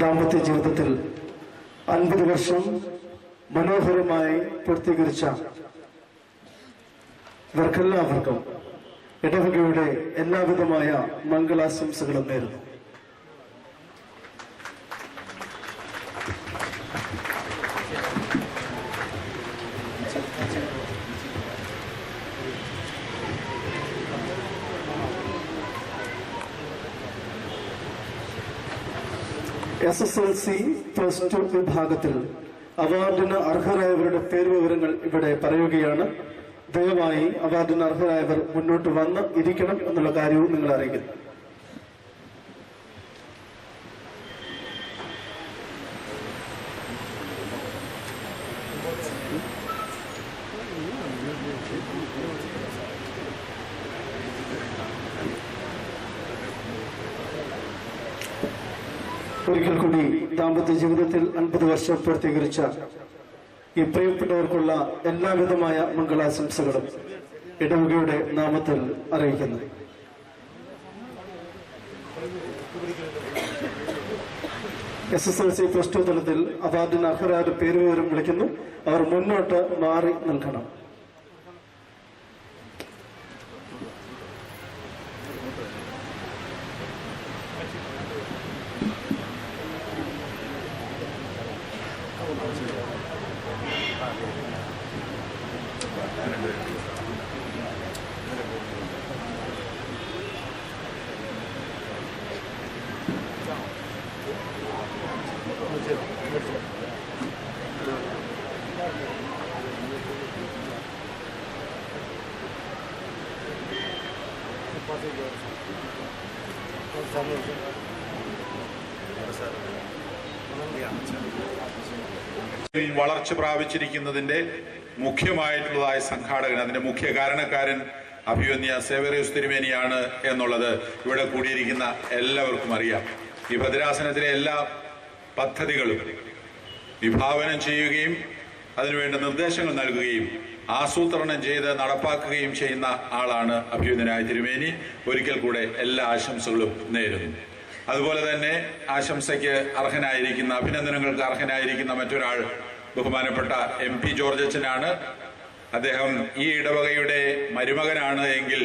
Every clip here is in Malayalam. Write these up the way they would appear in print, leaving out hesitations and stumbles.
ദാമ്പത്യ ജീവിതത്തിൽ 50 വർഷം മനോഹരമായി പൂർത്തീകരിച്ച ഇവർക്കെല്ലാവർക്കും ഇടവകയുടെ എല്ലാവിധമായ മംഗളാശംസകളും നേരുന്നു. SSLC +2 വിഭാഗത്തിൽ അവാർഡിന് അർഹരായവരുടെ പേര് വിവരങ്ങൾ ഇവിടെ പറയുകയാണ്. ദയവായി അവാർഡിന് അർഹരായവർ മുന്നോട്ട് വന്ന് ഇരിക്കണം എന്നുള്ള കാര്യവും നിങ്ങൾ അറിയിക്കുന്നു. ഒരിക്കൽ കൂടി ദാമ്പത്യ ജീവിതത്തിൽ 50 വർഷം പൂർത്തീകരിച്ച ഈ പ്രിയപ്പെട്ടവർക്കുള്ള എല്ലാവിധമായ മംഗളാശംസകളും ഇടവകയുടെ നാമത്തിൽ അറിയിക്കുന്നു. SSLC +2 തലത്തിൽ അവാർഡിന് അർഹരായ പേര് വിവരം വിളിക്കുന്നു. അവർ മുന്നോട്ട് മാറി നിൽക്കണം. വളർച്ച പ്രാപിച്ചിരിക്കുന്നതിന്റെ മുഖ്യമായിട്ടുള്ളതായ സംഘാടകൻ, അതിന്റെ മുഖ്യ കാരണക്കാരൻ അഭിവന്യ സേവ്യറിയൂസ് തിരുമേനിയാണ് എന്നുള്ളത് ഇവിടെ കൂടിയിരിക്കുന്ന എല്ലാവർക്കും അറിയാം. ഈ ഭദ്രാസനത്തിലെ എല്ലാ പദ്ധതികളും വിഭാവനം ചെയ്യുകയും അതിനുവേണ്ട നിർദ്ദേശങ്ങൾ നൽകുകയും ആസൂത്രണം ചെയ്ത് നടപ്പാക്കുകയും ചെയ്യുന്ന ആളാണ് അഭിവന്യനായ തിരുമേനി. ഒരിക്കൽ കൂടെ എല്ലാ ആശംസകളും നേരുന്നു. അതുപോലെ തന്നെ ആശംസയ്ക്ക് അർഹനായിരിക്കുന്ന, അഭിനന്ദനങ്ങൾക്ക് അർഹനായിരിക്കുന്ന മറ്റൊരാൾ ബഹുമാനപ്പെട്ട MP ജോർജ് അച്ഛനാണ്. അദ്ദേഹം ഈ ഇടവകയുടെ മരുമകനാണ് എങ്കിൽ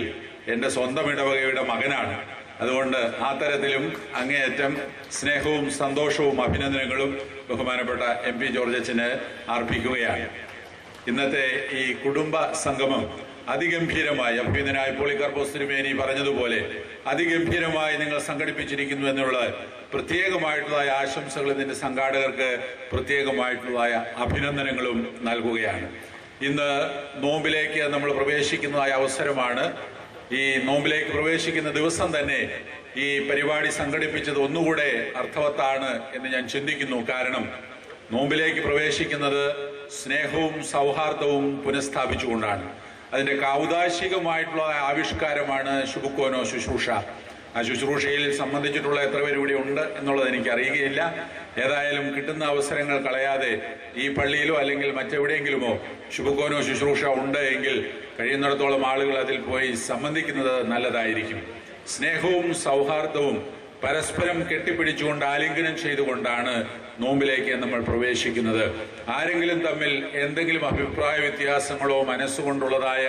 എൻ്റെ സ്വന്തം ഇടവകയുടെ മകനാണ്. അതുകൊണ്ട് ആ തരത്തിലും അങ്ങേയറ്റം സ്നേഹവും സന്തോഷവും അഭിനന്ദനങ്ങളും ബഹുമാനപ്പെട്ട MP ജോർജ് അച്ഛന് അർപ്പിക്കുകയാണ്. ഇന്നത്തെ ഈ കുടുംബ സംഗമം അതിഗംഭീരമായി, അഭിനന്ദനായ പോളികാർപ്പോസ് തിരുമേനി പറഞ്ഞതുപോലെ അതിഗംഭീരമായി നിങ്ങൾ സംഘടിപ്പിച്ചിരിക്കുന്നു എന്നുള്ള പ്രത്യേകമായിട്ടുള്ളതായ ആശംസകൾ ഇതിന്റെ സംഘാടകർക്ക് പ്രത്യേകമായിട്ടുള്ളതായ അഭിനന്ദനങ്ങളും നൽകുകയാണ്. ഇന്ന് നോമ്പിലേക്ക് നമ്മൾ പ്രവേശിക്കുന്നതായ അവസരമാണ്. ഈ നോമ്പിലേക്ക് പ്രവേശിക്കുന്ന ദിവസം തന്നെ ഈ പരിപാടി സംഘടിപ്പിച്ചത് ഒന്നുകൂടെ അർത്ഥവത്താണ് എന്ന് ഞാൻ ചിന്തിക്കുന്നു. കാരണം നോമ്പിലേക്ക് പ്രവേശിക്കുന്നത് സ്നേഹവും സൗഹാർദ്ദവും പുനഃസ്ഥാപിച്ചുകൊണ്ടാണ്. അതിന്റെ കാൗദാശികമായിട്ടുള്ള ആവിഷ്കാരമാണ് ശുഭക്കോനോ ശുശ്രൂഷ. ആ ശുശ്രൂഷയിൽ സംബന്ധിച്ചിട്ടുള്ള എത്ര പേര് ഇവിടെ ഉണ്ട് എന്നുള്ളത് എനിക്ക് അറിയുകയില്ല. ഏതായാലും കിട്ടുന്ന അവസരങ്ങൾ കളയാതെ ഈ പള്ളിയിലോ അല്ലെങ്കിൽ മറ്റെവിടെയെങ്കിലുമോ ശുഭക്കോനോ ശുശ്രൂഷ ഉണ്ട് എങ്കിൽ കഴിയുന്നിടത്തോളം ആളുകൾ അതിൽ പോയി സംബന്ധിക്കുന്നത് നല്ലതായിരിക്കും. സ്നേഹവും സൗഹാർദ്ദവും പരസ്പരം കെട്ടിപ്പിടിച്ചുകൊണ്ട് ആലിംഗനം ചെയ്തുകൊണ്ടാണ് നോമ്പിലേക്ക് നമ്മൾ പ്രവേശിക്കുന്നത്. ആരെങ്കിലും തമ്മിൽ എന്തെങ്കിലും അഭിപ്രായ വ്യത്യാസങ്ങളോ മനസ്സുകൊണ്ടുള്ളതായ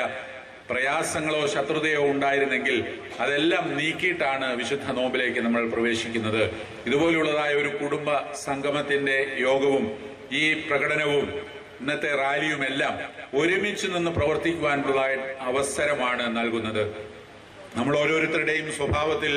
പ്രയാസങ്ങളോ ശത്രുതയോ ഉണ്ടായിരുന്നെങ്കിൽ അതെല്ലാം നീക്കിയിട്ടാണ് വിശുദ്ധ നോമ്പിലേക്ക് നമ്മൾ പ്രവേശിക്കുന്നത്. ഇതുപോലുള്ളതായ ഒരു കുടുംബ സംഗമത്തിന്റെ യോഗവും ഈ പ്രകടനവും ഇന്നത്തെ റാലിയുമെല്ലാം ഒരുമിച്ച് നിന്ന് പ്രവർത്തിക്കുവാനുള്ള അവസരമാണ് നൽകുന്നത്. നമ്മൾ ഓരോരുത്തരുടെയും സ്വഭാവത്തിൽ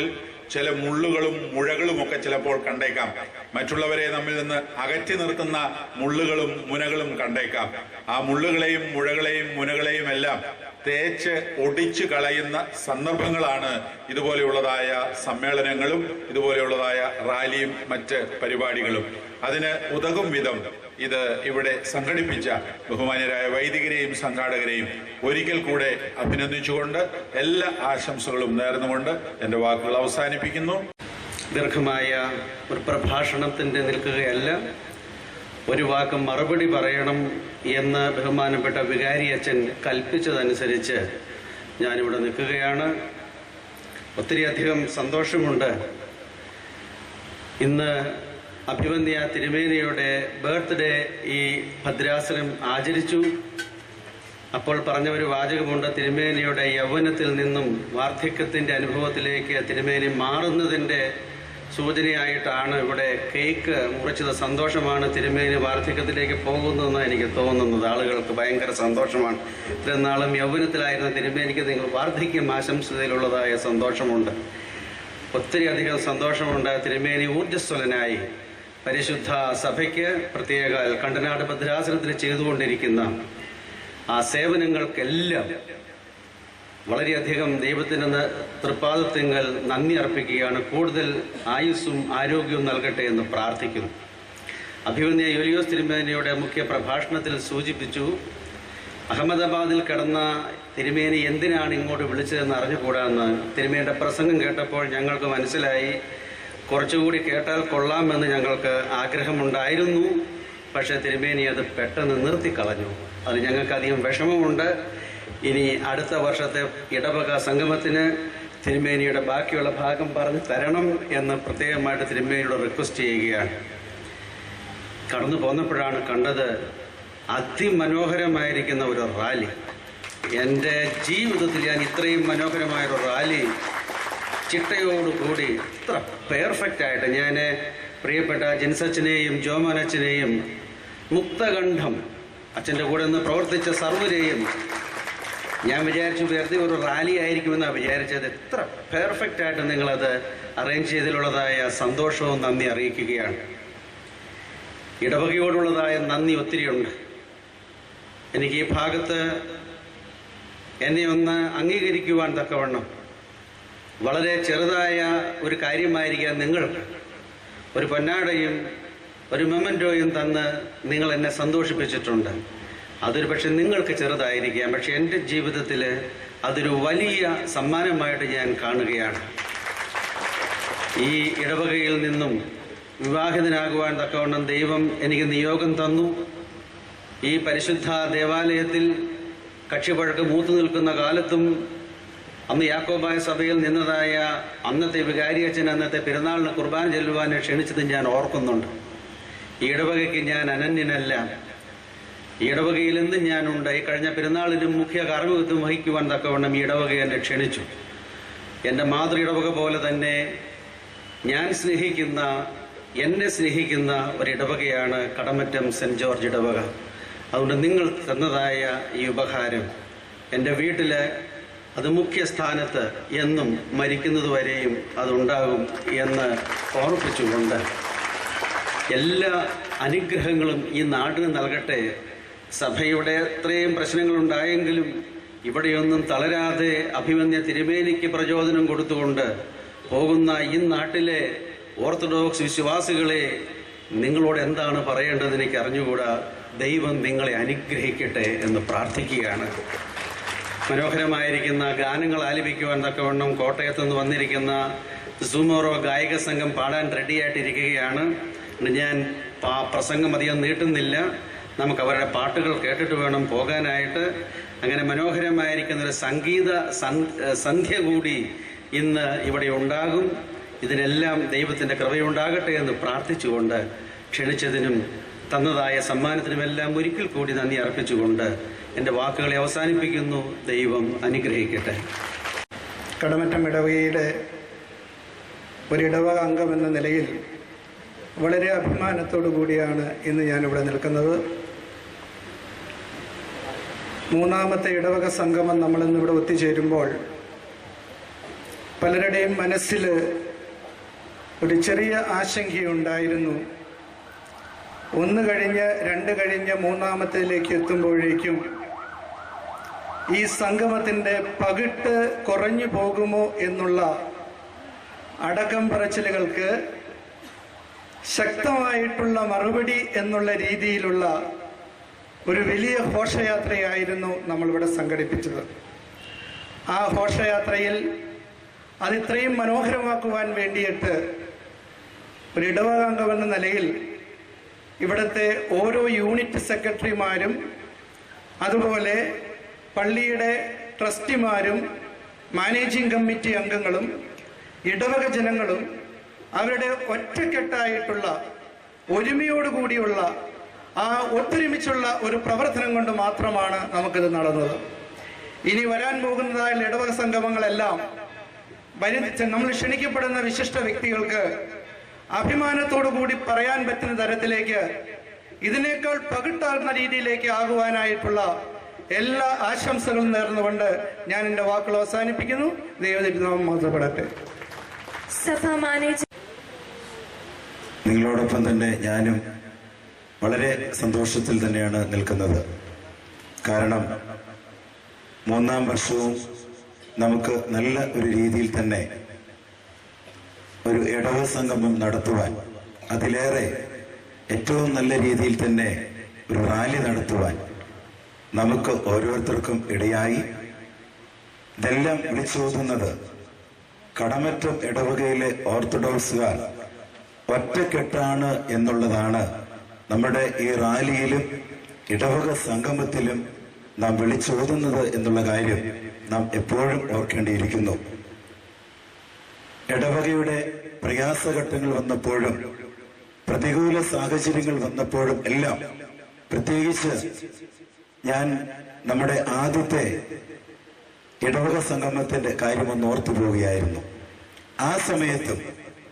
ചില മുള്ളുകളും മുഴകളും ഒക്കെ ചിലപ്പോൾ കണ്ടേക്കാം. മറ്റുള്ളവരെ നമ്മിൽ നിന്ന് അകറ്റി നിർത്തുന്ന മുള്ളുകളും മുനകളും കണ്ടേക്കാം. ആ മുള്ളുകളെയും മുഴകളെയും മുനകളെയും എല്ലാം തേച്ച് ഒടിച്ചു കളയുന്ന സന്ദർഭങ്ങളാണ് ഇതുപോലെയുള്ളതായ സമ്മേളനങ്ങളും ഇതുപോലെയുള്ളതായ റാലിയും മറ്റ് പരിപാടികളും. അതിന് ഉതകും വിധം ഇത് ഇവിടെ സംഘടിപ്പിച്ച ബഹുമാന്യരായ വൈദികരെയും സംഘാടകരെയും ഒരിക്കൽ കൂടെ അഭിനന്ദിച്ചുകൊണ്ട് എല്ലാ ആശംസകളും നേർന്നുകൊണ്ട് എൻ്റെ വാക്കുകൾ അവസാനിപ്പിക്കുന്നു. ദീർഘമായ ഒരു പ്രഭാഷണത്തിൻ്റെ നിൽക്കുകയല്ല, ഒരു വാക്ക് മറുപടി പറയണം എന്ന് ബഹുമാനപ്പെട്ട വികാരി അച്ഛൻ കൽപ്പിച്ചതനുസരിച്ച് ഞാനിവിടെ നിൽക്കുകയാണ്. ഒത്തിരിയധികം സന്തോഷമുണ്ട്. ഇന്ന് അഭിവന്ദ്യ തിരുമേനിയുടെ ബർത്ത്ഡേ ഈ ഭദ്രാസനം ആചരിച്ചു. അപ്പോൾ പറഞ്ഞ ഒരു വാചകമുണ്ട്, തിരുമേനിയുടെ യൗവനത്തിൽ നിന്നും വാർദ്ധക്യത്തിൻ്റെ അനുഭവത്തിലേക്ക് തിരുമേനി മാറുന്നതിൻ്റെ സൂചനയായിട്ടാണ് ഇവിടെ കേക്ക് മുറിച്ചത്. സന്തോഷമാണ് തിരുമേനി വാർദ്ധക്യത്തിലേക്ക് പോകുന്നതെന്ന് എനിക്ക് തോന്നുന്നത്. ആളുകൾക്ക് ഭയങ്കര സന്തോഷമാണ്. ഇത്രയും നാളും യൗവനത്തിലായിരുന്ന തിരുമേനിക്ക് നിങ്ങൾ വാർദ്ധക്യം ആശംസിച്ചതിലുള്ളതായ സന്തോഷമുണ്ട്. ഒത്തിരി അധികം സന്തോഷമുണ്ട്. തിരുമേനി ഊർജ്ജസ്വലനായി പരിശുദ്ധ സഭയ്ക്ക്, പ്രത്യേക കണ്ടനാട് ഭദ്രാസനത്തിൽ ചെയ്തുകൊണ്ടിരിക്കുന്ന ആ സേവനങ്ങൾക്കെല്ലാം വളരെയധികം ദൈവത്തിൻ്റെ തൃപ്പാദത്തിങ്കൽ നന്ദി അർപ്പിക്കുകയാണ്. കൂടുതൽ ആയുസ്സും ആരോഗ്യവും നൽകട്ടെ എന്ന് പ്രാർത്ഥിക്കുന്നു. അഭിവന്ദ്യ യൂലിയോസ് തിരുമേനിയുടെ മുഖ്യ പ്രഭാഷണത്തിൽ സൂചിപ്പിച്ചു, അഹമ്മദാബാദിൽ കിടന്ന തിരുമേനി എന്തിനാണ് ഇങ്ങോട്ട് വിളിച്ചതെന്ന് അറിഞ്ഞുകൂടാന്ന്. തിരുമേനിയുടെ പ്രസംഗം കേട്ടപ്പോൾ ഞങ്ങൾക്ക് മനസ്സിലായി, കുറച്ചുകൂടി കേട്ടാൽ കൊള്ളാമെന്ന് ഞങ്ങൾക്ക് ആഗ്രഹമുണ്ടായിരുന്നു. പക്ഷേ തിരുമേനി അത് പെട്ടെന്ന് നിർത്തിക്കളഞ്ഞു. അത് ഞങ്ങൾക്കധികം വിഷമമുണ്ട്. ഇനി അടുത്ത വർഷത്തെ ഇടവക സംഗമത്തിന് തിരുമേനിയുടെ ബാക്കിയുള്ള ഭാഗം പറഞ്ഞു തരണം എന്ന് പ്രത്യേകമായിട്ട് തിരുമേനിയോട് റിക്വസ്റ്റ് ചെയ്യുകയാണ്. കടന്നു പോന്നപ്പോഴാണ് കണ്ടത് അതിമനോഹരമായിരിക്കുന്ന ഒരു റാലി. എൻ്റെ ജീവിതത്തിൽ ഞാൻ ഇത്രയും മനോഹരമായൊരു റാലി ചിട്ടയോടുകൂടി ഇത്ര പെർഫെക്റ്റായിട്ട് ഞാൻ പ്രിയപ്പെട്ട ജിൻസച്ചനെയും ജോമനച്ചനെയും മുക്തകണ്ഠം അച്ഛൻ്റെ കൂടെ നിന്ന് പ്രവർത്തിച്ച സർവ്വരെയും ഞാൻ വിചാരിച്ചു വെറുതെ ഒരു റാലി ആയിരിക്കുമെന്നാണ് വിചാരിച്ചത്. എത്ര പെർഫെക്റ്റായിട്ട് നിങ്ങളത് അറേഞ്ച് ചെയ്തതിലുള്ളതായ സന്തോഷവും നന്ദി അറിയിക്കുകയാണ്. ഇടവകയോടുള്ളതായ നന്ദി ഒത്തിരിയുണ്ട്. എനിക്ക് ഈ ഭാഗത്ത് എന്നെ ഒന്ന് അംഗീകരിക്കുവാൻ തക്കവണ്ണം വളരെ ചെറുതായ ഒരു കാര്യമായിരിക്കാം നിങ്ങൾക്ക് ഒരു പൊന്നാടയും ഒരു മെമൻറ്റോയും തന്ന് നിങ്ങൾ എന്നെ സന്തോഷിപ്പിച്ചിട്ടുണ്ട്. അതൊരു പക്ഷെ നിങ്ങൾക്ക് ചെറുതായിരിക്കാം, പക്ഷെ എൻ്റെ ജീവിതത്തിൽ അതൊരു വലിയ സമ്മാനമായിട്ട് ഞാൻ കാണുകയാണ്. ഈ ഇടവകയിൽ നിന്നും വിവാഹിതനാകുവാൻ തക്കവണ്ണം ദൈവം എനിക്ക് നിയോഗം തന്നു. ഈ പരിശുദ്ധ ദേവാലയത്തിൽ കക്ഷിപ്പഴക്ക് മൂത്തു നിൽക്കുന്ന കാലത്തും അന്ന് യാക്കോബായ സഭയിൽ നിന്നതായ അന്നത്തെ വികാരിയച്ഛൻ അന്നത്തെ പെരുന്നാളിന് കുർബാന ചെല്ലുവാനെ ക്ഷണിച്ചത് ഞാൻ ഓർക്കുന്നുണ്ട്. ഈ ഇടവകയ്ക്ക് ഞാൻ അനന്യനല്ല. ഈ ഇടവകയിൽ എന്നും ഞാനുണ്ട്. ഈ കഴിഞ്ഞ പെരുന്നാളിലും മുഖ്യ കാർമ്മികത്വം വഹിക്കുവാൻ തക്കവണ്ണം ഈ ഇടവക എന്നെ ക്ഷണിച്ചു. എൻ്റെ മാതൃ ഇടവക പോലെ തന്നെ ഞാൻ സ്നേഹിക്കുന്ന, എന്നെ സ്നേഹിക്കുന്ന ഒരിടവകയാണ് കടമറ്റം സെൻറ്റ് ജോർജ് ഇടവക. അതുകൊണ്ട് നിങ്ങൾ തന്നതായ ഈ ഉപഹാരം എൻ്റെ വീട്ടിൽ അത് മുഖ്യ സ്ഥാനത്ത് എന്നും മരിക്കുന്നതുവരെയും അതുണ്ടാകും എന്ന് ഓർമ്മിപ്പിച്ചുകൊണ്ട് എല്ലാ അനുഗ്രഹങ്ങളും ഈ നാടിന് നൽകട്ടെ. സഭയുടെ എത്രയും പ്രശ്നങ്ങളുണ്ടായെങ്കിലും ഇവിടെയൊന്നും തളരാതെ അഭിമന്യ തിരുമേനിക്ക് പ്രചോദനം കൊടുത്തുകൊണ്ട് പോകുന്ന ഈ നാട്ടിലെ ഓർത്തഡോക്സ് വിശ്വാസികളെ നിങ്ങളോട് എന്താണ് പറയേണ്ടത് എനിക്ക് അറിഞ്ഞുകൂടാ. ദൈവം നിങ്ങളെ അനുഗ്രഹിക്കട്ടെ എന്ന് പ്രാർത്ഥിക്കുകയാണ്. മനോഹരമായിരിക്കുന്ന ഗാനങ്ങൾ ആലപിക്കുവാൻ തക്കവണ്ണം കോട്ടയത്ത് നിന്ന് വന്നിരിക്കുന്ന സുമോറോ ഗായക സംഘം പാടാൻ റെഡിയായിട്ടിരിക്കുകയാണ്. ഞാൻ പ്രസംഗം അധികം നീട്ടുന്നില്ല. നമുക്ക് അവരുടെ പാട്ടുകൾ കേട്ടിട്ട് വേണം പോകാനായിട്ട്. അങ്ങനെ മനോഹരമായിരിക്കുന്നൊരു സംഗീത സന്ധ്യ കൂടി ഇന്ന് ഇവിടെ ഉണ്ടാകും. ഇതിനെല്ലാം ദൈവത്തിൻ്റെ കൃപയുണ്ടാകട്ടെ എന്ന് പ്രാർത്ഥിച്ചുകൊണ്ട് ക്ഷണിച്ചതിനും തന്നതായ സമ്മാനത്തിനുമെല്ലാം ഒരിക്കൽ കൂടി നന്ദി അർപ്പിച്ചുകൊണ്ട് എൻ്റെ വാക്കുകളെ അവസാനിപ്പിക്കുന്നു. ദൈവം അനുഗ്രഹിക്കട്ടെ. കടമറ്റം ഇടവകയുടെ ഒരിടവക അംഗം എന്ന നിലയിൽ വളരെ അഭിമാനത്തോടു കൂടിയാണ് ഇന്ന് ഞാനിവിടെ നിൽക്കുന്നത്. മൂന്നാമത്തെ ഇടവക സംഗമം നമ്മളിന്നിവിടെ ഒത്തുചേരുമ്പോൾ പലരുടെയും മനസ്സിൽ ഒരു ചെറിയ ആശങ്കയുണ്ടായിരുന്നു. ഒന്ന് കഴിഞ്ഞ് രണ്ട് കഴിഞ്ഞ് മൂന്നാമത്തേലേക്ക് എത്തുമ്പോഴേക്കും ഈ സംഗമത്തിൻ്റെ പകിട്ട് കുറഞ്ഞു പോകുമോ എന്നുള്ള അടക്കം പറച്ചിലുകൾക്ക് ശക്തമായിട്ടുള്ള മറുപടി എന്നുള്ള രീതിയിലുള്ള ഒരു വലിയ ഘോഷയാത്രയായിരുന്നു നമ്മളിവിടെ സംഘടിപ്പിച്ചത്. ആ ഘോഷയാത്രയിൽ അതിത്രയും മനോഹരമാക്കുവാൻ വേണ്ടിയിട്ട് ഒരു ഇടവകാംഗമെന്ന നിലയിൽ ഇവിടുത്തെ ഓരോ യൂണിറ്റ് സെക്രട്ടറിമാരും അതുപോലെ പള്ളിയുടെ ട്രസ്റ്റിമാരും മാനേജിംഗ് കമ്മിറ്റി അംഗങ്ങളും ഇടവക ജനങ്ങളും അവരുടെ ഒറ്റക്കെട്ടായിട്ടുള്ള ഒരുമയോടുകൂടിയുള്ള ആ ഒത്തൊരുമിച്ചുള്ള ഒരു പ്രവർത്തനം കൊണ്ട് മാത്രമാണ് നമുക്കിത് നടന്നത്. ഇനി വരാൻ പോകുന്നതായ ഇടവക സംഗമങ്ങളെല്ലാം നമ്മൾ ക്ഷണിക്കപ്പെടുന്ന വിശിഷ്ട വ്യക്തികൾക്ക് അഭിമാനത്തോടു കൂടി പറയാൻ പറ്റുന്ന തരത്തിലേക്ക് ഇതിനേക്കാൾ പകിട്ടാർന്ന രീതിയിലേക്ക് ആകുവാനായിട്ടുള്ള എല്ലാ ആശംസകളും നേർന്നുകൊണ്ട് ഞാൻ എൻ്റെ വാക്കുകൾ അവസാനിപ്പിക്കുന്നു. ദൈവത്തിനാമം മഹത്വപ്പെടട്ടെ. നിങ്ങളോടൊപ്പം തന്നെ ഞാനും വളരെ സന്തോഷത്തിൽ തന്നെയാണ് നിൽക്കുന്നത്. കാരണം 3-ാം വർഷവും നമുക്ക് നല്ല ഒരു രീതിയിൽ തന്നെ ഒരു ഇടവ സംഗമം നടത്തുവാൻ, അതിലേറെ ഏറ്റവും നല്ല രീതിയിൽ തന്നെ ഒരു റാലി നടത്തുവാൻ നമുക്ക് ഓരോരുത്തർക്കും ഇടയായി. ഇതെല്ലാം വിളിച്ചോതുന്നത് കടമറ്റം ഇടവകയിലെ ഓർത്തഡോക്സുകാർ ഒറ്റക്കെട്ടാണ് എന്നുള്ളതാണ് നമ്മുടെ ഈ റാലിയിലും ഇടവക സംഗമത്തിലും നാം വിളിച്ചോതുന്നത് എന്നുള്ള കാര്യം നാം എപ്പോഴും ഓർക്കേണ്ടിയിരിക്കുന്നു. ഇടവകയുടെ പ്രയാസഘട്ടങ്ങൾ വന്നപ്പോഴും പ്രതികൂല സാഹചര്യങ്ങൾ വന്നപ്പോഴും എല്ലാം, പ്രത്യേകിച്ച് ഞാൻ നമ്മുടെ ആദ്യത്തെ ഇടവക സംഗമത്തിന്റെ കാര്യമൊന്ന് ഓർത്തു പോവുകയായിരുന്നു. ആ സമയത്തും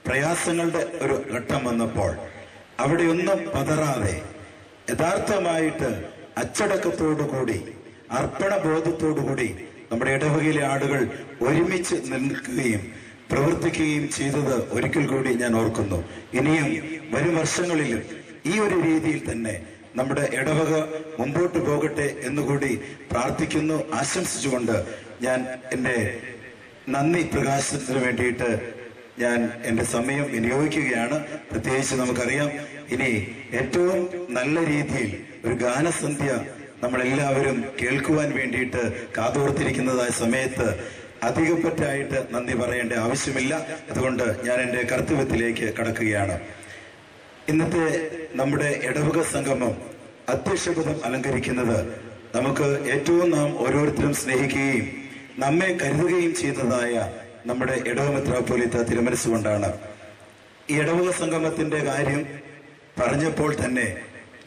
പ്രയാസങ്ങളുടെ ഒരു ഘട്ടം വന്നപ്പോൾ അവിടെയൊന്നും പതറാതെ യഥാർത്ഥമായിട്ട് അച്ചടക്കത്തോടുകൂടി അർപ്പണബോധത്തോടുകൂടി നമ്മുടെ ഇടവകയിലെ ആളുകൾ ഒരുമിച്ച് നിൽക്കുകയും പ്രവർത്തിക്കുകയും ചെയ്തത് ഒരിക്കൽ കൂടി ഞാൻ ഓർക്കുന്നു. ഇനിയും വരും വർഷങ്ങളിലും ഈ ഒരു രീതിയിൽ തന്നെ നമ്മുടെ ഇടവക മുമ്പോട്ട് പോകട്ടെ എന്നുകൂടി പ്രാർത്ഥിക്കുന്നു, ആശംസിച്ചുകൊണ്ട് ഞാൻ എൻ്റെ നന്ദി പ്രകാശനത്തിന് വേണ്ടിയിട്ട് ഞാൻ എൻ്റെ സമയം വിനിയോഗിക്കുകയാണ്. പ്രത്യേകിച്ച് നമുക്കറിയാം, ഇനി ഏറ്റവും നല്ല രീതിയിൽ ഒരു ഗാനസന്ധ്യ നമ്മളെല്ലാവരും കേൾക്കുവാൻ വേണ്ടിയിട്ട് കാതോർത്തിരിക്കുന്നതായ സമയത്ത് അധികപ്പറ്റായിട്ട് നന്ദി പറയേണ്ട ആവശ്യമില്ല. അതുകൊണ്ട് ഞാൻ എൻ്റെ കർത്തവ്യത്തിലേക്ക് കടക്കുകയാണ്. ഇന്നത്തെ നമ്മുടെ ഇടവക സംഗമം അധ്യക്ഷപദം അലങ്കരിക്കുന്നത് നമുക്ക് ഏറ്റവും നാം ഓരോരുത്തരും സ്നേഹിക്കുകയും നമ്മെ കരുതുകയും ചെയ്യുന്നതായ നമ്മുടെ ഇടവ മെത്രാപ്പോലീത്ത തിരുമനസ്സുകൊണ്ടാണ്. ഈ ഇടവക സംഗമത്തിന്റെ കാര്യം പറഞ്ഞപ്പോൾ തന്നെ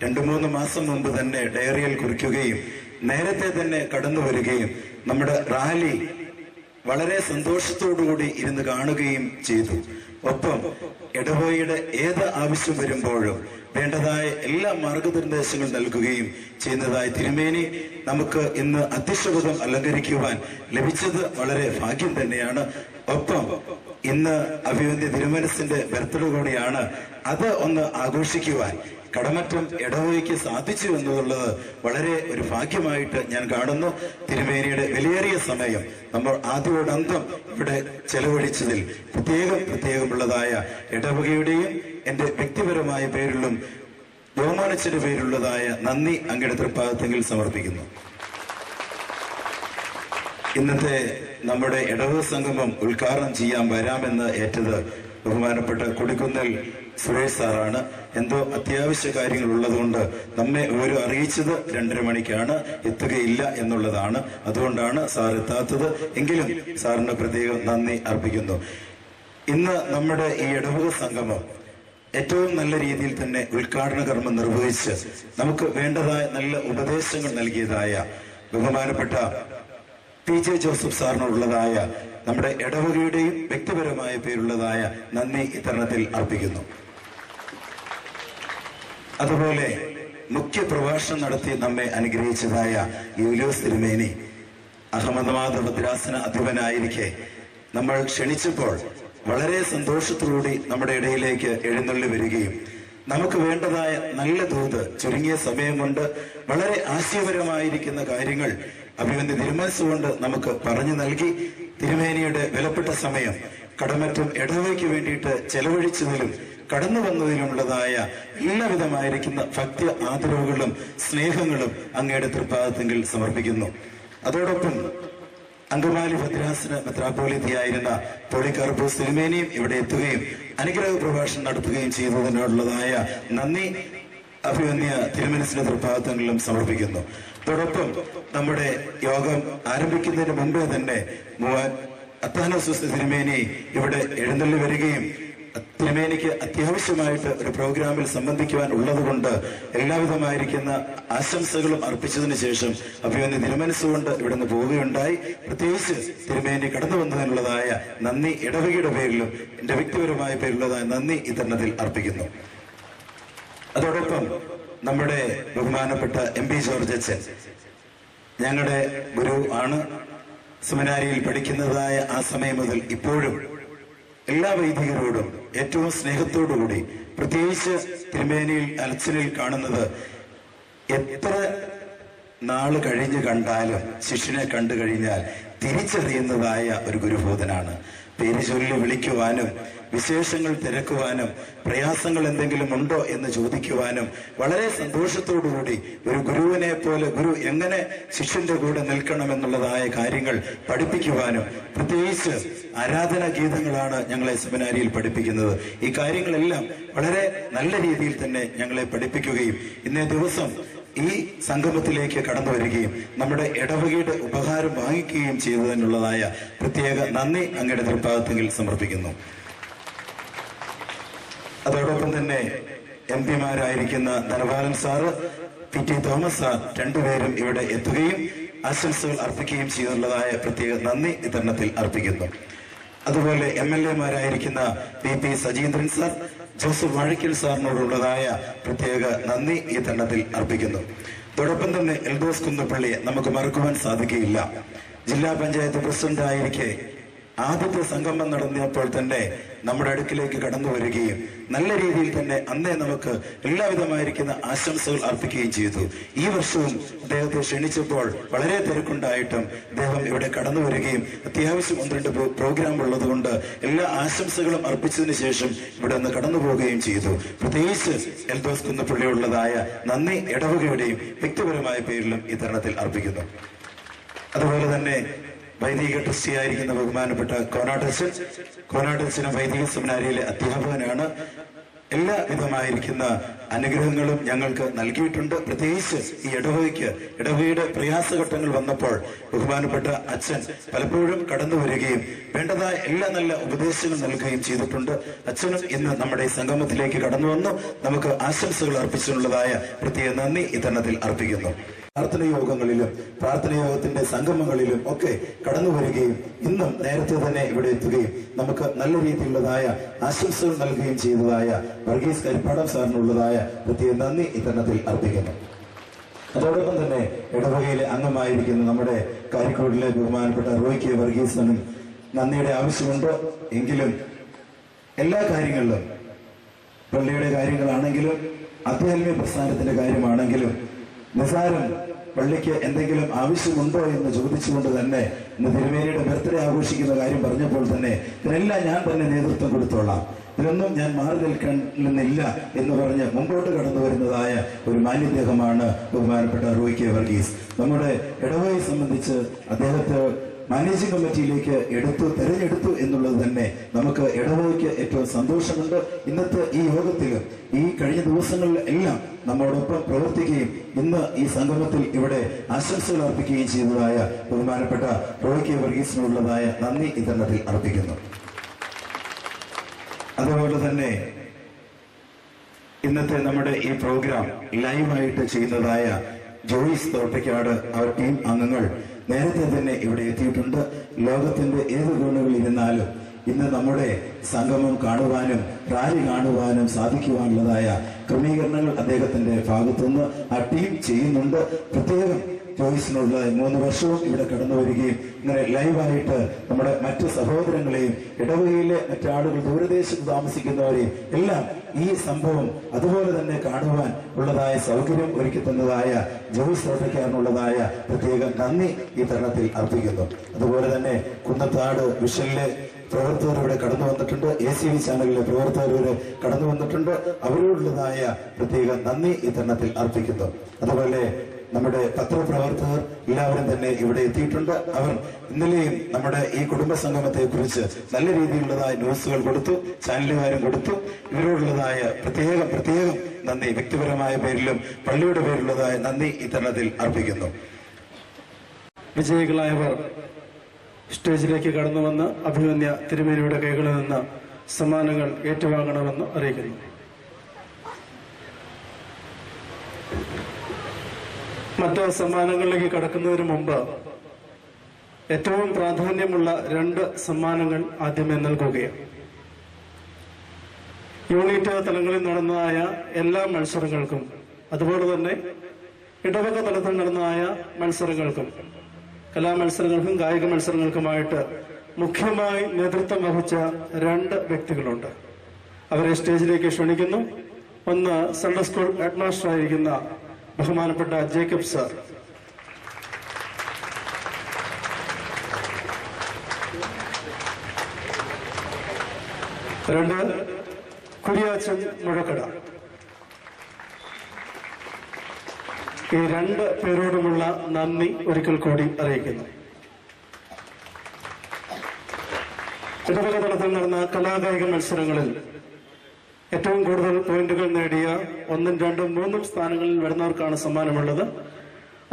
2-3 മാസം മുമ്പ് തന്നെ ഡയറിയിൽ കുറിക്കുകയും നേരത്തെ തന്നെ കടന്നു വരികയും നമ്മുടെ റാലി വളരെ സന്തോഷത്തോടുകൂടി ഇരുന്ന് കാണുകയും ചെയ്തു. ഒപ്പം ഇടവകയുടെ ഏത് ആവശ്യം വരുമ്പോഴും വേണ്ടതായ എല്ലാ മാർഗനിർദ്ദേശങ്ങൾ നൽകുകയും ചെയ്യുന്നതായ തിരുമേനി നമുക്ക് ഇന്ന് അധ്യക്ഷപദം അലങ്കരിക്കുവാൻ ലഭിച്ചത് വളരെ ഭാഗ്യം തന്നെയാണ്. ഒപ്പം ഇന്ന് അഭിവന്ദ്യ തിരുമനസിന്റെ ബർത്ത്ഡേ കൂടിയാണ്. അത് ഒന്ന് ആഘോഷിക്കുവാൻ കടമറ്റം ഇടവകയ്ക്ക് സാധിച്ചു എന്നുള്ളത് വളരെ ഒരു ഭാഗ്യമായിട്ട് ഞാൻ കാണുന്നു. തിരുമേനിയുടെ വിലയേറിയ സമയം നമ്മൾ ആദ്യോടന്തം ഇവിടെ ചെലവഴിച്ചതിൽ പ്രത്യേകമുള്ളതായ ഇടവകയുടെയും എന്റെ വ്യക്തിപരമായ പേരിലും ബഹുമാനിച്ചതിന്റെ പേരിലുള്ളതായ നന്ദി അങ്ങയുടെ തൃപ്പാദത്തെങ്കിൽ സമർപ്പിക്കുന്നു. ഇന്നത്തെ നമ്മുടെ ഇടവക സംഗമം ഉദ്ഘാടനം ചെയ്യാൻ വരാമെന്ന് ഏറ്റത് ബഹുമാനപ്പെട്ട കൊടിക്കുന്നിൽ സുരേഷ് സാറാണ്. എന്തോ അത്യാവശ്യ കാര്യങ്ങൾ ഉള്ളതുകൊണ്ട് നമ്മെ ഓരോ അറിയിച്ചത് 2:30 മണിക്കാണ്, എത്തുകയില്ല എന്നുള്ളതാണ്. അതുകൊണ്ടാണ് സാർ എത്താത്തത്. എങ്കിലും സാറിന് പ്രത്യേകം നന്ദി അർപ്പിക്കുന്നു. ഇന്ന് നമ്മുടെ ഈ ഇടവക സംഗമം ഏറ്റവും നല്ല രീതിയിൽ തന്നെ ഉദ്ഘാടന കർമ്മം നിർവഹിച്ച് നമുക്ക് വേണ്ടതായ നല്ല ഉപദേശങ്ങൾ നൽകിയതായ ബഹുമാനപ്പെട്ട PJ ജോസഫ് സാറിനുള്ളതായ നമ്മുടെ ഇടവകയുടെയും വ്യക്തിപരമായ പേരുള്ളതായ നന്ദി ഇത്തരണത്തിൽ അർപ്പിക്കുന്നു. അതുപോലെ മുഖ്യ പ്രഭാഷണം നടത്തി നമ്മെ അനുഗ്രഹിച്ചതായ യൂലിയോസ് തിരുമേനി അഹമ്മദാബാദ് ഭദ്രാസന അധിപനായിരിക്കെ നമ്മൾ ക്ഷണിച്ചപ്പോൾ വളരെ സന്തോഷത്തോടുകൂടി നമ്മുടെ ഇടയിലേക്ക് എഴുന്നള്ളി വരികയും നമുക്ക് വേണ്ടതായ നല്ല ദൂത് ചുരുങ്ങിയ സമയം കൊണ്ട് വളരെ ആശയപരമായിരിക്കുന്ന കാര്യങ്ങൾ അഭിവന്ദ്യ തിരുമനസ്സുകൊണ്ട് നമുക്ക് പറഞ്ഞു നൽകി. തിരുമേനിയുടെ വിലപ്പെട്ട സമയം കടമറ്റം ഇടവകയ്ക്ക് വേണ്ടിയിട്ട് ചെലവഴിച്ചതിലും കടന്നു വന്നതിലുമുള്ളതായ എല്ലാവിധമായിരിക്കുന്ന ഭക്തി ആദരവുകളും സ്നേഹങ്ങളും അങ്ങയുടെ തൃപ്പാദത്തെങ്കിൽ സമർപ്പിക്കുന്നു. അതോടൊപ്പം അങ്കമാലി ഭദ്രാസന മെത്രാപ്പോലീത്തയായിരുന്ന പോളികാർപ്പോസ് തിരുമേനിയും ഇവിടെ എത്തുകയും അനുഗ്രഹ പ്രഭാഷണം നടത്തുകയും ചെയ്തതിനുള്ളതായ നന്ദി അഭിവന്ദ്യ തിരുമനസിന്റെ തൃപ്പാദത്തെങ്കിലും സമർപ്പിക്കുന്നു. അതോടൊപ്പം നമ്മുടെ യോഗം ആരംഭിക്കുന്നതിന് മുമ്പേ തന്നെ അത്താനോസ് തിരുമേനി ഇവിടെ എഴുന്നള്ളി വരികയും തിരുമേനിക്ക് അത്യാവശ്യമായിട്ട് ഒരു പ്രോഗ്രാമിൽ സംബന്ധിക്കുവാൻ ഉള്ളതുകൊണ്ട് എല്ലാവിധമായിരിക്കുന്ന ആശംസകളും അർപ്പിച്ചതിന് ശേഷം അഭിമന്യ തിരുമനസ്സുകൊണ്ട് ഇവിടുന്ന് പോവുകയുണ്ടായി. പ്രത്യേകിച്ച് തിരുമേനി കടന്നു വന്നതിനുള്ളതായ നന്ദി ഇടവകയുടെ പേരിലും എന്റെ വ്യക്തിപരമായ പേരിലുള്ളതായ നന്ദി ഈ തരുണത്തിൽ അർപ്പിക്കുന്നു. അതോടൊപ്പം നമ്മുടെ ബഹുമാനപ്പെട്ട MP ജോർജ് അച്ഛൻ ഞങ്ങളുടെ ഗുരു ആണ്. സെമിനാരിയിൽ പഠിക്കുന്നതായ ആ സമയം മുതൽ ഇപ്പോഴും എല്ലാ വൈദികരോടും ഏറ്റവും സ്നേഹത്തോടുകൂടി, പ്രത്യേകിച്ച് തിരുമേനിയിൽ അച്ഛനിൽ കാണുന്നത് എത്ര നാള് കഴിഞ്ഞ് കണ്ടാലും ശിഷ്യനെ കണ്ടു കഴിഞ്ഞാൽ തിരിച്ചറിയുന്നതായ ഒരു ഗുരുബോധനാണ്. പേര് ചൊല്ലി വിളിക്കുവാനും വിശേഷങ്ങൾ തിരക്കുവാനും പ്രയാസങ്ങൾ എന്തെങ്കിലും ഉണ്ടോ എന്ന് ചോദിക്കുവാനും വളരെ സന്തോഷത്തോടുകൂടി ഒരു ഗുരുവിനെ പോലെ ഗുരു എങ്ങനെ ശിഷ്യന്റെ കൂടെ നിൽക്കണമെന്നുള്ളതായ കാര്യങ്ങൾ പഠിപ്പിക്കുവാനും, പ്രത്യേകിച്ച് ആരാധനാ ഗീതങ്ങളാണ് ഞങ്ങളെ സെമിനാരിയിൽ പഠിപ്പിക്കുന്നത്. ഈ കാര്യങ്ങളെല്ലാം വളരെ നല്ല രീതിയിൽ തന്നെ ഞങ്ങളെ പഠിപ്പിക്കുകയും ഇന്നേ ദിവസം ഈ സംഗമത്തിലേക്ക് കടന്നു വരികയും നമ്മുടെ ഇടവകയുടെ ഉപഹാരം വാങ്ങിക്കുകയും ചെയ്തതിനുള്ളതായ പ്രത്യേക നന്ദി അങ്ങയുടെ തൃപ്പാദത്തിൽ സമർപ്പിക്കുന്നു. അതോടൊപ്പം തന്നെ MP-മാരായിരിക്കുന്ന Dhanapalan sir, PT Thomas sir രണ്ടുപേരും ഇവിടെ എത്തുകയും ആശംസകൾ അർപ്പിക്കുകയും ചെയ്യുന്നതായ പ്രത്യേക നന്ദി ഈ തരുണത്തിൽ അർപ്പിക്കുന്നു. അതുപോലെ MLA-മാരായിരിക്കുന്ന PP Sajeendran sir, Joseph Vazhakkal സാറിനോടുള്ളതായ പ്രത്യേക നന്ദി ഈ തരുണത്തിൽ അർപ്പിക്കുന്നു. അതോടൊപ്പം തന്നെ എൽദോസ് കുന്നപ്പള്ളിയെ നമുക്ക് മറക്കുവാൻ സാധിക്കുകയില്ല. ജില്ലാ പഞ്ചായത്ത് പ്രസിഡന്റ് ആയിരിക്കെ ആദ്യത്തെ സംഗമം നടന്നപ്പോൾ തന്നെ നമ്മുടെ അടുക്കിലേക്ക് കടന്നു വരികയും നല്ല രീതിയിൽ തന്നെ അന്നേ നമുക്ക് എല്ലാവിധമായിരിക്കുന്ന ആശംസകൾ അർപ്പിക്കുകയും ചെയ്തു. ഈ വർഷവും അദ്ദേഹത്തെ ക്ഷണിച്ചപ്പോൾ വളരെ തിരക്കുണ്ടായിട്ടും അദ്ദേഹം ഇവിടെ കടന്നു വരികയും അത്യാവശ്യം 1-2 പ്രോഗ്രാം ഉള്ളതുകൊണ്ട് എല്ലാ ആശംസകളും അർപ്പിച്ചതിന് ശേഷം ഇവിടെ നിന്ന് കടന്നു പോവുകയും ചെയ്തു. പ്രത്യേകിച്ച് എൽദോസ് കുന്നപ്പള്ളിയുള്ളതായ നന്ദി ഇടവകയുടെയും വ്യക്തിപരമായ പേരിലും ഈ തരുണത്തിൽ അർപ്പിക്കുന്നു. അതുപോലെ തന്നെ വൈദിക ട്രസ്റ്റിയായിരിക്കുന്ന ബഹുമാനപ്പെട്ട കോനാട്ടച്ചൻ വൈദിക സെമിനാരിയിലെ അധ്യാപകനാണ്. എല്ലാ വിധമായിരിക്കുന്ന അനുഗ്രഹങ്ങളും ഞങ്ങൾക്ക് നൽകിയിട്ടുണ്ട്. പ്രത്യേകിച്ച് ഈ ഇടവകയുടെ പ്രയാസഘട്ടങ്ങൾ വന്നപ്പോൾ ബഹുമാനപ്പെട്ട അച്ഛൻ പലപ്പോഴും കടന്നു വരികയും വേണ്ടതായ എല്ലാ നല്ല ഉപദേശങ്ങൾ നൽകുകയും ചെയ്തിട്ടുണ്ട്. അച്ഛനും ഇന്ന് നമ്മുടെ ഈ സംഗമത്തിലേക്ക് കടന്നു വന്നു നമുക്ക് ആശംസകൾ അർപ്പിച്ചിട്ടുള്ളതായ പ്രത്യേക നന്ദി ഈ തരുണത്തിൽ അർപ്പിക്കുന്നു. പ്രാർത്ഥനയോഗങ്ങളിലും പ്രാർത്ഥനയോഗത്തിന്റെ സംഗമങ്ങളിലും ഒക്കെ കടന്നു വരികയും ഇന്നും നേരത്തെ തന്നെ ഇവിടെ എത്തുകയും നമുക്ക് നല്ല രീതിയിലുള്ളതായ ആശംസകൾ നൽകുകയും ചെയ്തതായ വർഗീസ് കരിപ്പാടം സാറിനുള്ളതായ പ്രത്യേക നന്ദി ഈ തരുണത്തിൽ അർപ്പിക്കുന്നു. അതോടൊപ്പം തന്നെ ഇടവകയിലെ അംഗമായിരിക്കുന്ന നമ്മുടെ കാരിക്കോടിലെ ബഹുമാനപ്പെട്ട റോയ്ക്ക് വർഗീസിനും നന്ദിയുടെ ആവശ്യമുണ്ട്. എങ്കിലും എല്ലാ കാര്യങ്ങളിലും, പള്ളിയുടെ കാര്യങ്ങളാണെങ്കിലും ആധ്യാത്മിക പ്രസ്ഥാനത്തിന്റെ കാര്യമാണെങ്കിലും നിസാരം പള്ളിക്ക് എന്തെങ്കിലും ആവശ്യമുണ്ടോ എന്ന് ചോദിച്ചുകൊണ്ട് തന്നെ ഇന്ന് തിരുമേനിയുടെ ബർത്ത്ഡേ ആഘോഷിക്കുന്ന കാര്യം പറഞ്ഞപ്പോൾ തന്നെ ഇതിനെല്ലാം ഞാൻ തന്നെ നേതൃത്വം കൊടുത്തോളാം, ഇതിലൊന്നും ഞാൻ മാറി നിൽക്കുന്നില്ല എന്ന് പറഞ്ഞ് മുമ്പോട്ട് കടന്നു വരുന്നതായ ഒരു മാന്യദേഹമാണ് ബഹുമാനപ്പെട്ട റോയ്ക്ക് വർഗീസ്. നമ്മുടെ ഇടവകയെ സംബന്ധിച്ച് അദ്ദേഹത്തെ മാനേജിംഗ് കമ്മിറ്റിയിലേക്ക് തെരഞ്ഞെടുത്തു എന്നുള്ളത് തന്നെ നമുക്ക് ഇടവകയ്ക്ക് ഏറ്റവും സന്തോഷമുണ്ട്. ഇന്നത്തെ ഈ യോഗത്തിലും ഈ കഴിഞ്ഞ ദിവസങ്ങളിൽ എല്ലാം നമ്മോടൊപ്പം പ്രവർത്തിക്കുകയും ഇന്ന് ഈ സംഗമത്തിൽ ഇവിടെ ആശംസകൾ അർപ്പിക്കുകയും ചെയ്തതായ ബഹുമാനപ്പെട്ട റോയ്ക്ക് വർഗീസിനുള്ളതായ നന്ദി ഈ തരുണത്തിൽ അർപ്പിക്കുന്നു. അതുപോലെ തന്നെ ഇന്നത്തെ നമ്മുടെ ഈ പ്രോഗ്രാം ലൈവായിട്ട് ചെയ്യുന്നതായ ജോയിസ് തോട്ടയ്ക്കാട് അവർ ടീം അംഗങ്ങൾ നേരത്തെ തന്നെ ഇവിടെ എത്തിയിട്ടുണ്ട്. ലോകത്തിന്റെ ഏത് കോണുകളിൽ ഇരുന്നാലും ഇന്ന് നമ്മുടെ സംഗമം കാണുവാനും റാലി കാണുവാനും സാധിക്കുവാനുള്ളതായ ക്രമീകരണങ്ങൾ അദ്ദേഹത്തിന്റെ ഭാഗത്തുനിന്ന് ആ ടീം ചെയ്യുന്നുണ്ട്. പ്രത്യേകം ജോയിസിനുള്ള 3 വർഷവും ഇവിടെ കടന്നു വരികയും ഇങ്ങനെ ലൈവായിട്ട് നമ്മുടെ മറ്റു സഹോദരങ്ങളെയും ഇടവകയിലെ മറ്റാളുകൾ ദൂരദേശത്ത് താമസിക്കുന്നവരെയും എല്ലാം ഈ സംഭവം അതുപോലെ തന്നെ കാണുവാൻ ഉള്ളതായ സൗകര്യം ഒരുക്കി തന്നതായ ജോയിസ് തോട്ടയ്ക്കാരനുള്ളതായ പ്രത്യേക നന്ദി ഈ തരുണത്തിൽ അർപ്പിക്കുന്നു. അതുപോലെ തന്നെ കുന്നത്താട് വിഷനിലെ പ്രവർത്തകർ ഇവിടെ കടന്നു വന്നിട്ടുണ്ട്. ACV ചാനലിലെ പ്രവർത്തകർ ഇവിടെ കടന്നു വന്നിട്ടുണ്ട്. അവരോടുള്ളതായ പ്രത്യേക നന്ദി ഈ തരുണത്തിൽ അർപ്പിക്കുന്നു. അതുപോലെ നമ്മുടെ പത്രപ്രവർത്തകർ എല്ലാവരും തന്നെ ഇവിടെ എത്തിയിട്ടുണ്ട്. അവർ ഇന്നലെയും നമ്മുടെ ഈ കുടുംബ സംഗമത്തെ കുറിച്ച് നല്ല രീതിയിലുള്ളതായ ന്യൂസുകൾ കൊടുത്തു, ചാനലുകാരും കൊടുത്തു. ഇവരോടുള്ളതായ പ്രത്യേകം നന്ദി വ്യക്തിപരമായ പേരിലും പള്ളിയുടെ പേരിലുള്ളതായ നന്ദി ഈ തരുണത്തിൽ അർപ്പിക്കുന്നു. വിജയികളായവർ സ്റ്റേജിലേക്ക് കടന്നു വന്ന് അഭിമന്യ തിരുമേനിയുടെ കൈകളിൽ നിന്ന് സമ്മാനങ്ങൾ ഏറ്റുവാങ്ങണമെന്ന് അറിയിക്കുന്നു. മറ്റ് സമ്മാനങ്ങളിലേക്ക് കടക്കുന്നതിന് മുമ്പ് ഏറ്റവും പ്രാധാന്യമുള്ള 2 സമ്മാനങ്ങൾ ആദ്യമേ നൽകുകയാണ്. യൂണിറ്റ് തലങ്ങളിൽ നടന്നതായ എല്ലാ മത്സരങ്ങൾക്കും, അതുപോലെ തന്നെ ഇടവക തലത്തിൽ നടന്നതായ മത്സരങ്ങൾക്കും, കലാമത്സരങ്ങൾക്കും കായിക മത്സരങ്ങൾക്കുമായിട്ട് മുഖ്യമായി നേതൃത്വം വഹിച്ച 2 വ്യക്തികളുണ്ട്. അവരെ സ്റ്റേജിലേക്ക് ക്ഷണിക്കുന്നു. ഒന്ന് സൺഡേ സ്കൂൾ ഹെഡ്മാസ്റ്റർ ആയിരിക്കുന്ന ബഹുമാനപ്പെട്ട ജേക്കബ് സാർ. രണ്ട് കുര്യാച്ചൻ മുഴക്കട. ഈ 2 പേരോടുമുള്ള നന്ദി ഒരിക്കൽ കൂടി അറിയിക്കുന്നു. ഇടവക തലത്തിൽ നടന്ന കലാകായിക മത്സരങ്ങളിൽ ഏറ്റവും കൂടുതൽ പോയിന്റുകൾ നേടിയ 1, 2, 3 സ്ഥാനങ്ങളിൽ വരുന്നവർക്കാണ് സമ്മാനമുള്ളത്.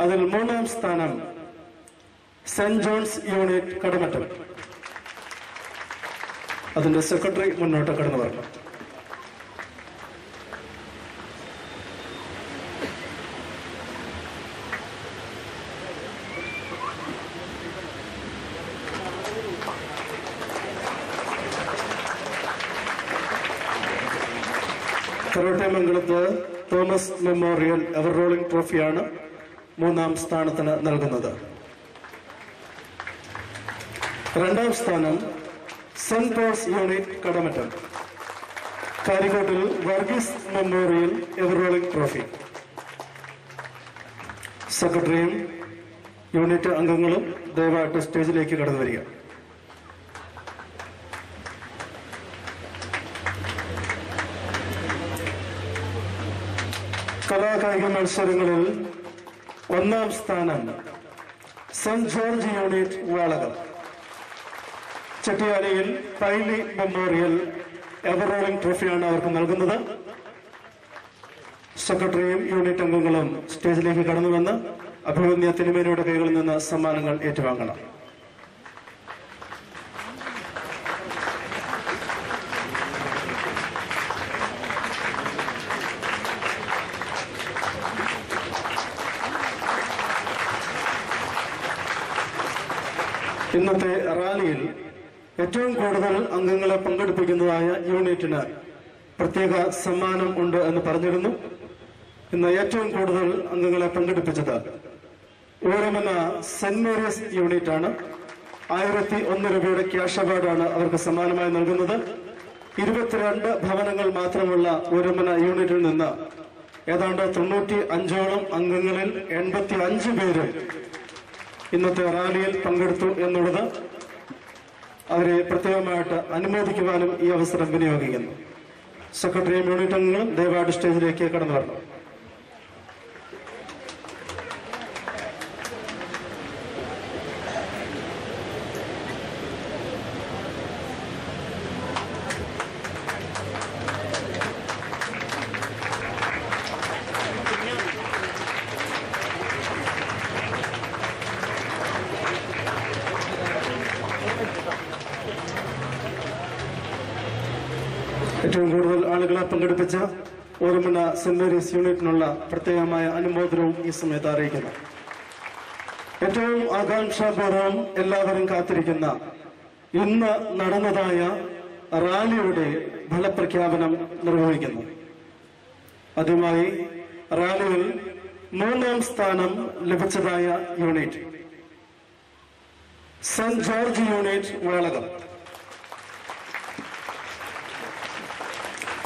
അതിൽ 3ാം സ്ഥാനം സെന്റ് ജോൺസ് യൂണിറ്റ് കടമറ്റം. അതിന്റെ സെക്രട്ടറി മുന്നോട്ട് കടന്നു വരണം. കരോട്ടയമംഗലത്ത് തോമസ് മെമ്മോറിയൽ എവർ റോളിംഗ് ട്രോഫിയാണ് 3ാം സ്ഥാനത്തിന് നൽകുന്നത്. 2ാം സ്ഥാനം സെന്റ് പോൾസ് യൂണിറ്റ് കടമറ്റം. കാരിക്കോട്ടിൽ Varghese memorial ever rolling trophy. സെക്രട്ടറിയും യൂണിറ്റ് അംഗങ്ങളും ദയവായിട്ട് സ്റ്റേജിലേക്ക് കടന്നു വരിക. കലാകായിക മത്സരങ്ങളിൽ 1ാം സ്ഥാനം സെന്റ് ജോർജ് യൂണിറ്റ് വാളകം. ചെട്ടിയാലയിൽ പൈലി മെമ്മോറിയൽ എവർ റോളിംഗ് ട്രോഫിയാണ് അവർക്ക് നൽകുന്നത്. സെക്രട്ടറിയും യൂണിറ്റ് അംഗങ്ങളും സ്റ്റേജിലേക്ക് കടന്നുവന്ന് അഭിമന്യ തിരുമേനിയുടെ കൈകളിൽ നിന്ന് സമ്മാനങ്ങൾ ഏറ്റുവാങ്ങണം. ഇന്നത്തെ റാലിയിൽ ഏറ്റവും കൂടുതൽ അംഗങ്ങളെ പങ്കെടുപ്പിക്കുന്നതായ യൂണിറ്റിന് പ്രത്യേക സമ്മാനം ഉണ്ട് എന്ന് പറഞ്ഞിരുന്നു. ഇന്ന് ഏറ്റവും കൂടുതൽ അംഗങ്ങളെ പങ്കെടുപ്പിച്ചത് ഊരമന സെന്റ് മേരീസ് യൂണിറ്റ് ആണ്. 1001 രൂപയുടെ ക്യാഷ് അവാർഡാണ് അവർക്ക് സമ്മാനമായി നൽകുന്നത്. 22 ഭവനങ്ങൾ മാത്രമുള്ള ഊരമന യൂണിറ്റിൽ നിന്ന് ഏതാണ്ട് 95ഓളം അംഗങ്ങളിൽ 85 പേര് ഇന്നത്തെ റാലിയിൽ പങ്കെടുത്തു എന്നുള്ളത് അവരെ പ്രത്യേകമായിട്ട് അനുമോദിക്കുവാനും ഈ അവസരം വിനിയോഗിക്കുന്നു. സെക്രട്ടറിയും യൂണിറ്റ് അംഗങ്ങളും ദയവായിട്ട് സ്റ്റേജിലേക്ക് കടന്നു വരണം. ഏറ്റവും കൂടുതൽ ആളുകളെ പങ്കെടുപ്പിച്ച ഓരമന സെന്റ് മേരീസ് യൂണിറ്റിനുള്ള പ്രത്യേകമായ അനുമോദനവും ഈ സമയത്ത് അറിയിക്കുന്നു. ഏറ്റവും ആകാംക്ഷാപൂർവ്വം എല്ലാവരും കാത്തിരിക്കുന്ന ഇന്ന് നടന്നതായ റാലിയുടെ ഫലപ്രഖ്യാപനം നിർവഹിക്കുന്നു. ആദ്യമായി റാലിയിൽ 3ാം സ്ഥാനം ലഭിച്ചതായ unit saint George unit Valakom.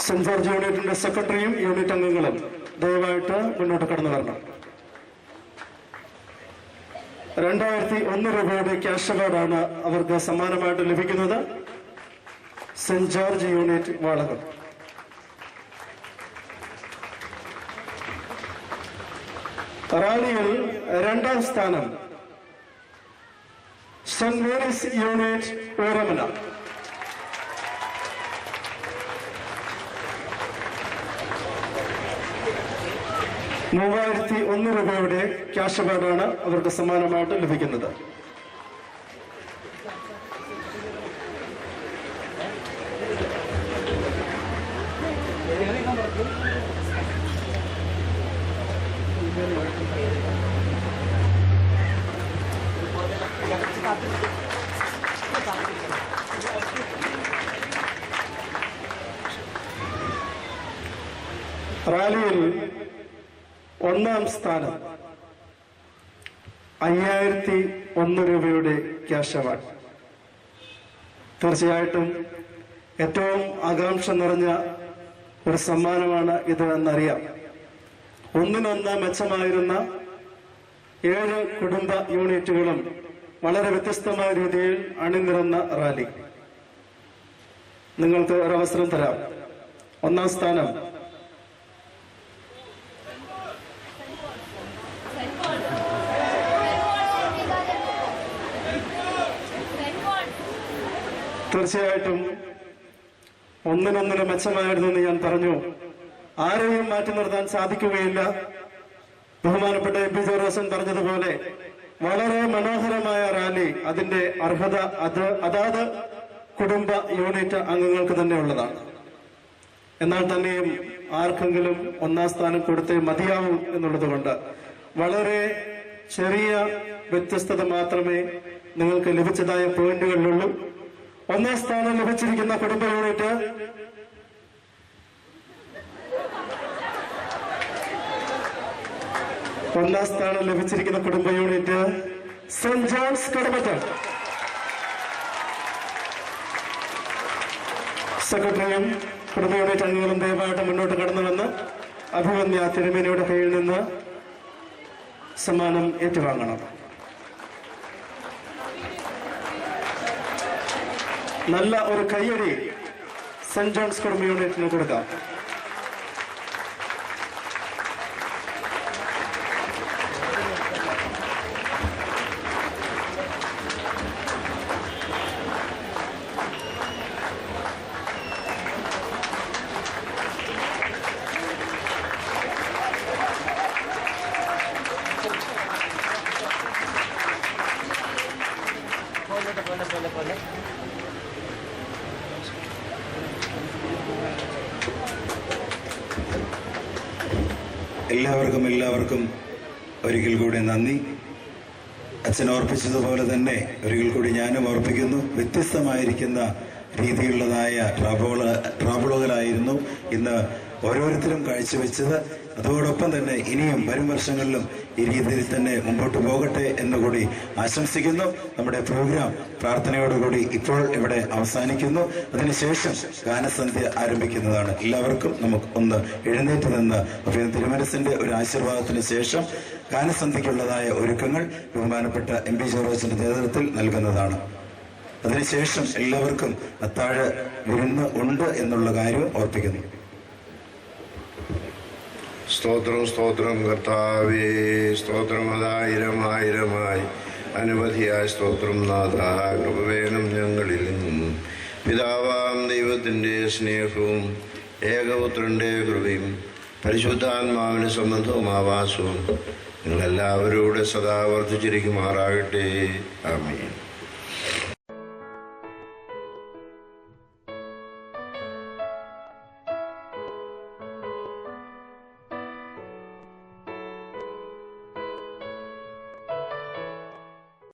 Saint George യൂണിറ്റിന്റെ സെക്രട്ടറിയും യൂണിറ്റ് അംഗങ്ങളും ദയവായിട്ട് മുന്നോട്ട് കടന്നു വരണം. 2001 രൂപയുടെ ക്യാഷ് അവാർഡാണ് അവർക്ക് സമ്മാനമായിട്ട് ലഭിക്കുന്നത്. Saint George unit Valakom. റാലിയിൽ 2ാം സ്ഥാനം സെന്റ് മേരീസ് യൂണിറ്റ് ഊരമന. 3001 രൂപയുടെ ക്യാഷ് അവാർഡാണ് അവർക്ക് സമ്മാനമായിട്ട് ലഭിക്കുന്നത്. റാലിയിൽ ഒന്നാം സ്ഥാനം 5001 രൂപയുടെ ക്യാഷ് അവാർഡ്. തീർച്ചയായിട്ടും ഏറ്റവും ആകാംക്ഷ നിറഞ്ഞ ഒരു സമ്മാനമാണ് ഇത് എന്നറിയാം. ഒന്നിനൊന്ന് മെച്ചമായിരുന്ന 7 കുടുംബ യൂണിറ്റുകളും വളരെ വ്യത്യസ്തമായ രീതിയിൽ അണിനിരന്ന റാലി. നിങ്ങൾക്ക് ഒരവസരം തരാം. ഒന്നാം സ്ഥാനം തീർച്ചയായിട്ടും ഒന്നിനൊന്നിന് മെച്ചമായിരുന്നു എന്ന് ഞാൻ പറഞ്ഞു. ആരെയും മാറ്റി നിർത്താൻ സാധിക്കുകയില്ല. ബഹുമാനപ്പെട്ട MP ജോർജ് പറഞ്ഞതുപോലെ വളരെ മനോഹരമായ റാലി, അതിന്റെ അർഹത അതാത് കുടുംബ യൂണിറ്റ് അംഗങ്ങൾക്ക് തന്നെ ഉള്ളതാണ്. എന്നാൽ തന്നെയും ആർക്കെങ്കിലും ഒന്നാം സ്ഥാനം കൊടുത്തേ മതിയാവും എന്നുള്ളത് കൊണ്ട് വളരെ ചെറിയ വ്യത്യസ്തത മാത്രമേ നിങ്ങൾക്ക് ലഭിച്ചതായ പോയിന്റുകളിലുള്ളൂ. ഒന്നാം സ്ഥാനം ലഭിച്ചിരിക്കുന്ന കുടുംബ യൂണിറ്റ് സെന്റ് ജോൺസ് കടമറ്റം. സെക്രട്ടറിയും കുടുംബ യൂണിറ്റ് അംഗങ്ങളും ദയവായിട്ട് മുന്നോട്ട് കടന്നുവന്ന് അഭിമന്യ തിരുമേനിയുടെ കയ്യിൽ നിന്ന് സമ്മാനം ഏറ്റുവാങ്ങണം. നല്ല ഒരു കയ്യടി സെന്റ് ജോൺസ് കുടുംബ യൂണിറ്റിന് കൊടുക്കാം. എല്ലാവർക്കും ഒരിക്കൽ കൂടി നന്ദി. അച്ഛൻ ഓർപ്പിച്ചതുപോലെ തന്നെ ഒരിക്കൽ കൂടി ഞാനും ഓർപ്പിക്കുന്നു. വ്യത്യസ്തമായിരിക്കുന്ന രീതിയിലുള്ളതായ ട്രാബിളുകളായിരുന്നു ഇന്ന് ഓരോരുത്തരും കാഴ്ചവെച്ചത്. അതോടൊപ്പം തന്നെ ഇനിയും വരും വർഷങ്ങളിലും ഈ രീതിയിൽ തന്നെ മുമ്പോട്ട് പോകട്ടെ എന്നുകൂടി ആശംസിക്കുന്നു. നമ്മുടെ പ്രോഗ്രാം പ്രാർത്ഥനയോടുകൂടി ഇപ്പോൾ ഇവിടെ അവസാനിക്കുന്നു. അതിനുശേഷം ഗാനസന്ധ്യ ആരംഭിക്കുന്നതാണ്. എല്ലാവർക്കും നമുക്ക് ഒന്ന് എഴുന്നേറ്റ് നിന്ന് തിരുമനസിന്റെ ഒരു ആശീർവാദത്തിന് ശേഷം ഗാനസന്ധ്യയ്ക്കുള്ളതായ ഒരുക്കങ്ങൾ ബഹുമാനപ്പെട്ട MP ജോർജിന്റെ നേതൃത്വത്തിൽ നൽകുന്നതാണ്. അതിനുശേഷം എല്ലാവർക്കും അത്താഴ വിരുന്ന് ഉണ്ട് എന്നുള്ള കാര്യം ഓർപ്പിക്കുന്നു. സ്തോത്രം കർത്താവേ, സ്തോത്രം ആയിരമായി അനവധിയായ സ്തോത്രം നാഥ. കൃപ വേണം ഞങ്ങളിൽ നിന്നും. പിതാവാം ദൈവത്തിൻ്റെ സ്നേഹവും ഏകപുത്രന്റെ കൃപയും പരിശുദ്ധാത്മാവിന് സംബന്ധവും ആവാസവും നിങ്ങളെല്ലാവരോടും സദാ വർദ്ധിച്ചിരിക്കുമാറാകട്ടെ. ആമേൻ.